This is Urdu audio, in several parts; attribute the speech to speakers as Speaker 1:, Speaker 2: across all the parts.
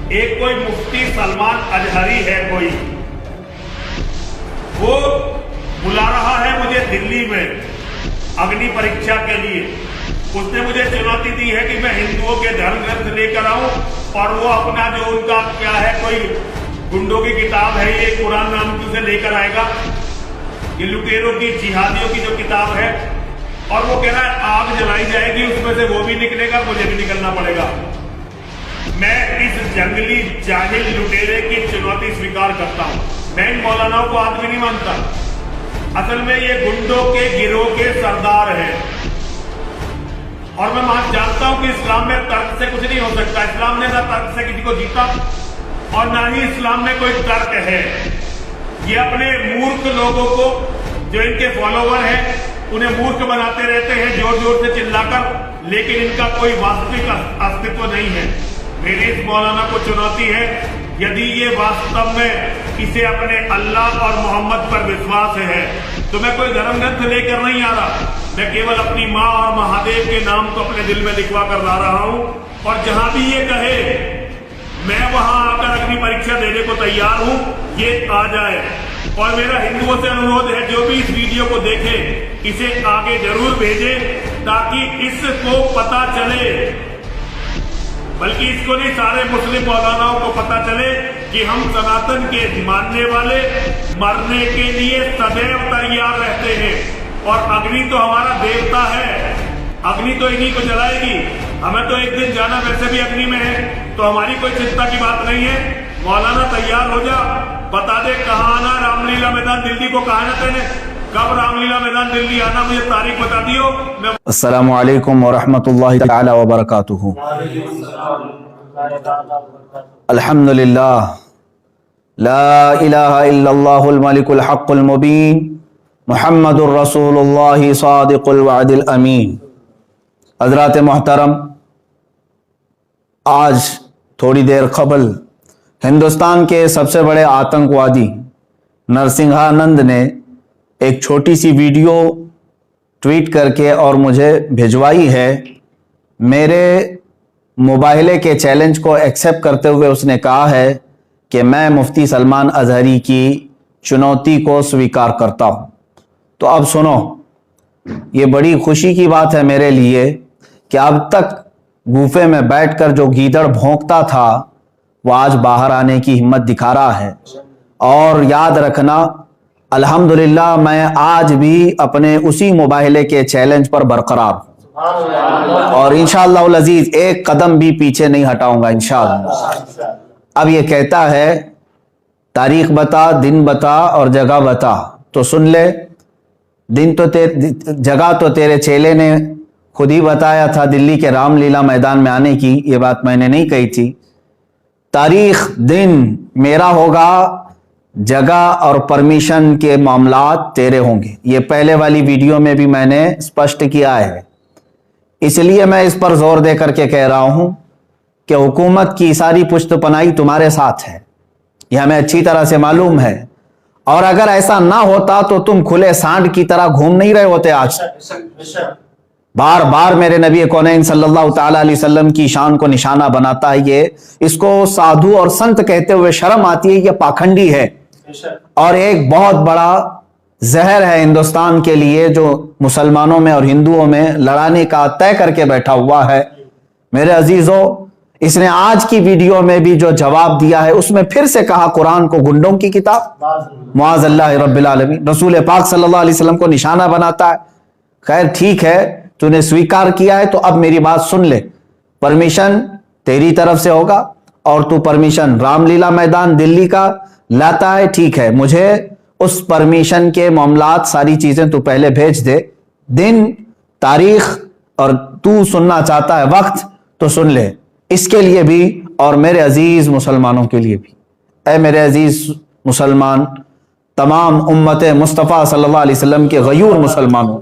Speaker 1: ایک کوئی مفتی سلمان اجہری ہے کوئی، وہ بلا رہا ہے مجھے دلی میں اگنی پریکشا کے لیے۔ اس نے مجھے چنوتی دی ہے کہ میں ہندوؤں کے دھرم گرنتھ لے کر آؤں، اور وہ اپنا جو ان کا کیا ہے کوئی گنڈوں کی کتاب ہے، یہ قرآن نام کی، اسے لے کر آئے گا، یہ لٹیروں کی جہادیوں کی جو کتاب ہے، اور وہ کہہ رہا ہے آگ جلائی جائے گی، اس میں سے وہ بھی نکلے گا، مجھے بھی نکلنا پڑے گا۔ میں اس جنگلی جاہل لٹیرے کی چنوتی سویکار کرتا ہوں۔ میں ان مولاناؤں کو آدمی نہیں مانتا، اصل میں یہ گنڈوں کے گروہ کے سردار ہیں، اور میں جانتا ہوں کہ اسلام میں ترک سے کچھ نہیں ہو سکتا۔ اسلام نے نہ ترک سے کسی کو جیتا، اور نہ ہی اسلام میں کوئی ترک ہے۔ یہ اپنے مورکھ لوگوں کو جو ان کے فالوور ہیں انہیں مورکھ بناتے رہتے ہیں زور زور سے چلا کر، لیکن ان کا کوئی واستوک استتو نہیں ہے۔ میری اس مولانا کو چنوتی ہے، یدی یہ واستو میں اسے اپنے اللہ اور محمد پر وشواس ہے تو میں کوئی دھرم گرنتھ لے کر نہیں آ رہا، میں کیول اپنی ماں اور مہادیو کے نام کو اپنے دل میں لکھوا کر لا رہا ہوں، اور جہاں بھی یہ کہے میں وہاں آ کر اگنی پریکشا دینے کو تیار ہوں، یہ آ جائے۔ اور میرا ہندوؤں سے انورودھ ہے، جو بھی اس ویڈیو کو دیکھے اسے آگے ضرور بھیجے، تاکہ اس کو پتا چلے، بلکہ اس کو نہیں سارے مسلم مولاناؤں کو پتا چلے کہ ہم سناتن کے ماننے والے مرنے کے لیے سدیو تیار رہتے ہیں، اور اگنی تو ہمارا دیوتا ہے، اگنی تو انہی کو جلائے گی، ہمیں تو ایک دن جانا ویسے بھی اگنی میں ہے، تو ہماری کوئی چنتا کی بات نہیں ہے۔ مولانا تیار ہو جا، بتا دے کہاں آنا، رام لیلا میدان دلی کو کہا نا تینے، کب رام لیلا میدان دلی آنا، مجھے تاریخ بتا دیو۔
Speaker 2: السلام علیکم ورحمۃ اللہ تعالی وبرکاتہ۔ الحمدللہ، لا الہ الا اللہ الملک الحق المبین، محمد الرسول اللہ صادق الوعد الامین۔ حضرات محترم، آج تھوڑی دیر قبل ہندوستان کے سب سے بڑے آتنکوادی نرسنگھانند نے ایک چھوٹی سی ویڈیو ٹویٹ کر کے اور مجھے بھیجوائی ہے۔ میرے مباہلے کے چیلنج کو ایکسیپٹ کرتے ہوئے اس نے کہا ہے کہ میں مفتی سلمان اظہری کی چنوتی کو سویکار کرتا ہوں۔ تو اب سنو، یہ بڑی خوشی کی بات ہے میرے لیے کہ اب تک گوفے میں بیٹھ کر جو گیدڑ بھونکتا تھا وہ آج باہر آنے کی ہمت دکھا رہا ہے۔ اور یاد رکھنا، الحمدللہ میں آج بھی اپنے اسی مباہلے کے چیلنج پر برقرار ہوں، اور انشاءاللہ العزیز ایک قدم بھی پیچھے نہیں ہٹاؤں گا انشاءاللہ۔ اب یہ کہتا ہے تاریخ بتا، دن بتا اور جگہ بتا، تو سن لے۔ دن تو جگہ تو تیرے چیلے نے خود ہی بتایا تھا، دلی کے رام لیلا میدان میں آنے کی، یہ بات میں نے نہیں کہی تھی۔ تاریخ دن میرا ہوگا، جگہ اور پرمیشن کے معاملات تیرے ہوں گے۔ یہ پہلے والی ویڈیو میں بھی میں نے اسپشٹ کیا ہے، اس لیے میں اس پر زور دے کر کے کہہ رہا ہوں کہ حکومت کی ساری پشت پناہی تمہارے ساتھ ہے، یہ ہمیں اچھی طرح سے معلوم ہے، اور اگر ایسا نہ ہوتا تو تم کھلے سانڈ کی طرح گھوم نہیں رہے ہوتے آج۔ بار بار میرے نبی کونین صلی اللہ تعالی علیہ وسلم کی شان کو نشانہ بناتا ہے یہ، اس کو سادھو اور سنت کہتے ہوئے شرم آتی ہے، یہ پاکھنڈی ہے، اور ایک بہت بڑا زہر ہے ہندوستان کے لیے، جو مسلمانوں میں اور ہندوؤں میں لڑانے کا طے کر کے بیٹھا ہوا ہے۔ میرے عزیزوں، اس نے آج کی ویڈیو میں بھی جو جواب دیا ہے اس میں پھر سے کہا قرآن کو گنڈوں کی کتاب، معاذ اللہ رب العالمین، رسول پاک صلی اللہ علیہ وسلم کو نشانہ بناتا ہے۔ خیر ٹھیک ہے، تو نے سویکار کیا ہے، تو اب میری بات سن لے، پرمیشن تیری طرف سے ہوگا، اور تو پرمیشن رام لیلا میدان دلی کا لاتا ہے، ٹھیک ہے، مجھے اس پرمیشن کے معاملات ساری چیزیں تو پہلے بھیج دے، دن، تاریخ، اور تو سننا چاہتا ہے وقت تو سن لے، اس کے لیے بھی اور میرے عزیز مسلمانوں کے لیے بھی۔ اے میرے عزیز مسلمان، تمام امت مصطفیٰ صلی اللہ علیہ وسلم کے غیور مسلمانوں،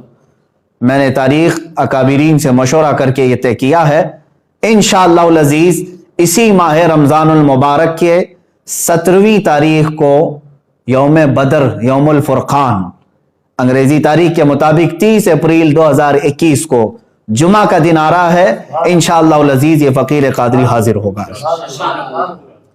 Speaker 2: میں نے تاریخ اکابرین سے مشورہ کر کے یہ طے کیا ہے، انشاءاللہ العزیز اسی ماہ رمضان المبارک کے 17ویں تاریخ کو یوم بدر، یوم الفرقان، انگریزی تاریخ کے مطابق 30 اپریل 2021 کو جمعہ کا دن آ رہا ہے، انشاءاللہ العزیز یہ فقیر قادری حاضر ہوگا۔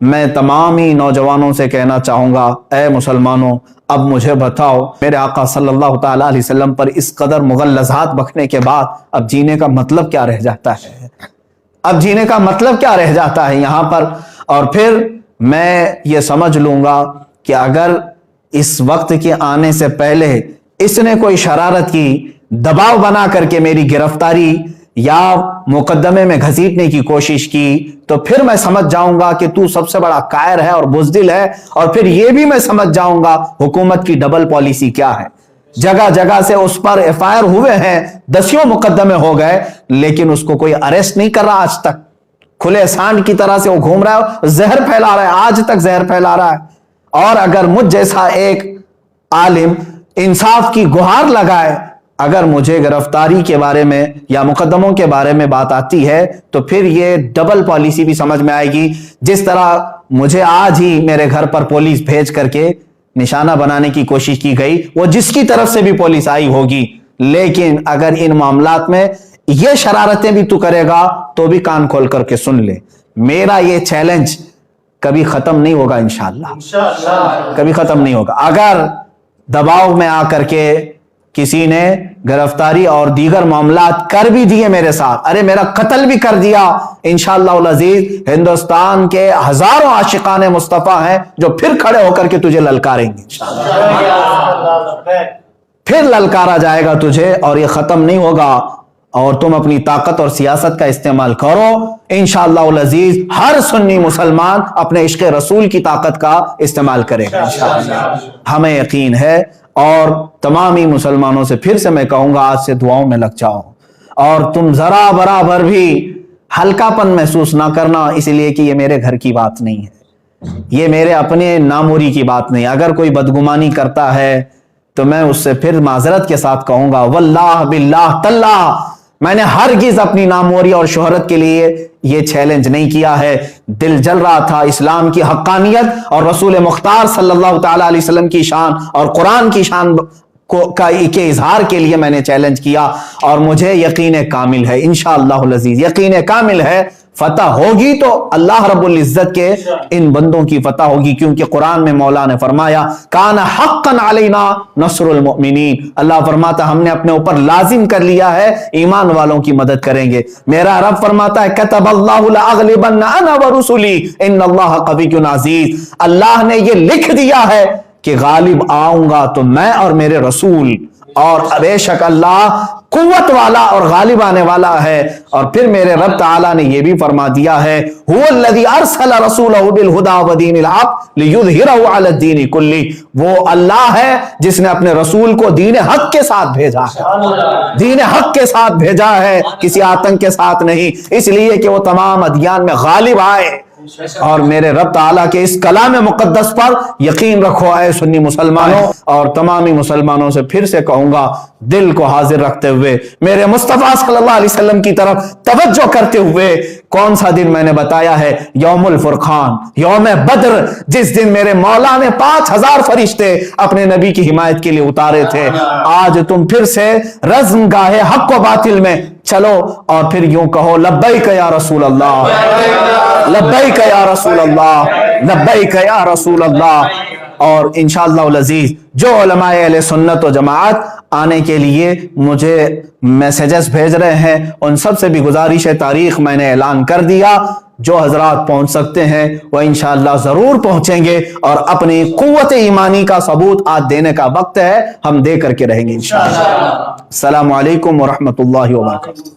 Speaker 2: میں تمام ہی نوجوانوں سے کہنا چاہوں گا، اے مسلمانوں اب مجھے بتاؤ، میرے آقا صلی اللہ تعالی علیہ وسلم پر اس قدر مغلظات بکنے کے بعد اب جینے کا مطلب کیا رہ جاتا ہے؟ اب جینے کا مطلب کیا رہ جاتا ہے یہاں پر؟ اور پھر میں یہ سمجھ لوں گا کہ اگر اس وقت کے آنے سے پہلے اس نے کوئی شرارت کی، دباؤ بنا کر کے میری گرفتاری یا مقدمے میں گھسیٹنے کی کوشش کی، تو پھر میں سمجھ جاؤں گا کہ تو سب سے بڑا قائر ہے اور بزدل ہے، اور پھر یہ بھی میں سمجھ جاؤں گا حکومت کی ڈبل پالیسی کیا ہے۔ جگہ جگہ سے اس پر ایف آئی آر ہوئے ہیں، دسیوں مقدمے ہو گئے، لیکن اس کو کوئی اریسٹ نہیں کر رہا آج تک۔ کھلے سانڈ کی طرح سے وہ گھوم رہا ہے، زہر پھیلا رہا ہے، آج تک زہر پھیلا رہا ہے۔ اور اگر مجھ جیسا ایک عالم انصاف کی گہار لگائے، اگر مجھے گرفتاری کے بارے میں یا مقدموں کے بارے میں بات آتی ہے تو پھر یہ ڈبل پالیسی بھی سمجھ میں آئے گی۔ جس طرح مجھے آج ہی میرے گھر پر پولیس بھیج کر کے نشانہ بنانے کی کوشش کی گئی، وہ جس کی طرف سے بھی پولیس آئی ہوگی، لیکن اگر ان معاملات میں یہ شرارتیں بھی تو کرے گا تو بھی کان کھول کر کے سن لے، میرا یہ چیلنج کبھی ختم نہیں ہوگا انشاءاللہ، کبھی ختم نہیں ہوگا۔ اگر دباؤ میں آ کر کے کسی نے گرفتاری اور دیگر معاملات کر بھی دیے میرے ساتھ، ارے میرا قتل بھی کر دیا، انشاءاللہ العزیز ہندوستان کے ہزاروں عاشقان مصطفیٰ ہیں جو پھر کھڑے ہو کر کے تجھے للکاریں گے، پھر للکارا جائے گا تجھے، اور یہ ختم نہیں ہوگا۔ اور تم اپنی طاقت اور سیاست کا استعمال کرو، انشاءاللہ العزیز ہر سنی مسلمان اپنے عشق رسول کی طاقت کا استعمال کرے گا انشاءاللہ، ہمیں یقین ہے۔ اور تمامی مسلمانوں سے پھر سے میں کہوں گا، آج سے دعاؤں میں لگ جاؤ، اور تم ذرا برابر بھی ہلکا پن محسوس نہ کرنا، اس لیے کہ یہ میرے گھر کی بات نہیں ہے، یہ میرے اپنے ناموری کی بات نہیں۔ اگر کوئی بدگمانی کرتا ہے تو میں اس سے پھر معذرت کے ساتھ کہوں گا، واللہ باللہ تاللہ میں نے ہرگز اپنی ناموری اور شہرت کے لیے یہ چیلنج نہیں کیا ہے۔ دل جل رہا تھا اسلام کی حقانیت اور رسول مختار صلی اللہ تعالی علیہ وسلم کی شان اور قرآن کی شان کے اظہار کے لیے میں نے چیلنج کیا، اور مجھے یقین کامل ہے انشاءاللہ العزیز، یقین کامل ہے فتح ہوگی تو اللہ رب العزت کے ان بندوں کی فتح ہوگی، کیونکہ قرآن میں مولا نے فرمایا کان حقا علینا نصر المؤمنین، اللہ فرماتا ہم نے اپنے اوپر لازم کر لیا ہے ایمان والوں کی مدد کریں گے۔ میرا رب فرماتا ہے کتب اللہ لاغلبن انا ورسلی ان اللہ قوی عزیز، اللہ نے یہ لکھ دیا ہے کہ غالب آؤں گا تو میں اور میرے رسول، اور بے شک اللہ قوت والا اور غالب آنے والا ہے۔ اور پھر میرے رب تعالیٰ نے یہ بھی فرما دیا ہے هو الذی ارسل رسولہ بالہدی ودین الحق لیظہرہ علی الدین کلہ، وہ اللہ ہے جس نے اپنے رسول کو دین حق کے ساتھ بھیجا ہے، دین حق کے ساتھ بھیجا ہے، کسی آتنک کے ساتھ نہیں، اس لیے کہ وہ تمام ادیان میں غالب آئے۔ اور میرے رب تعالیٰ کے اس کلام مقدس پر یقین رکھو اے سنی مسلمانوں، اور تمامی مسلمانوں سے پھر سے کہوں گا دل کو حاضر رکھتے ہوئے میرے مصطفیٰ صلی اللہ علیہ وسلم کی طرف توجہ کرتے ہوئے، کون سا دن میں نے بتایا ہے؟ یوم الفرقان، یوم بدر، جس دن میرے مولا نے 5000 فرشتے اپنے نبی کی حمایت کے لیے اتارے تھے۔ آج تم پھر سے رزم گاہے حق و باطل میں چلو اور پھر یوں کہو لبیک یا رسول اللہ، لبیک یا رسول اللہ، لبیک یا رسول اللہ۔ اور انشاءاللہ العزیز جو علماء اہل سنت و جماعت آنے کے لیے مجھے میسیجز بھیج رہے ہیں، ان سب سے بھی گزارش ہے، تاریخ میں نے اعلان کر دیا، جو حضرات پہنچ سکتے ہیں وہ انشاءاللہ ضرور پہنچیں گے، اور اپنی قوت ایمانی کا ثبوت آج دینے کا وقت ہے، ہم دے کر کے رہیں گے انشاءاللہ۔ السلام علیکم ورحمۃ اللہ وبرکاتہ۔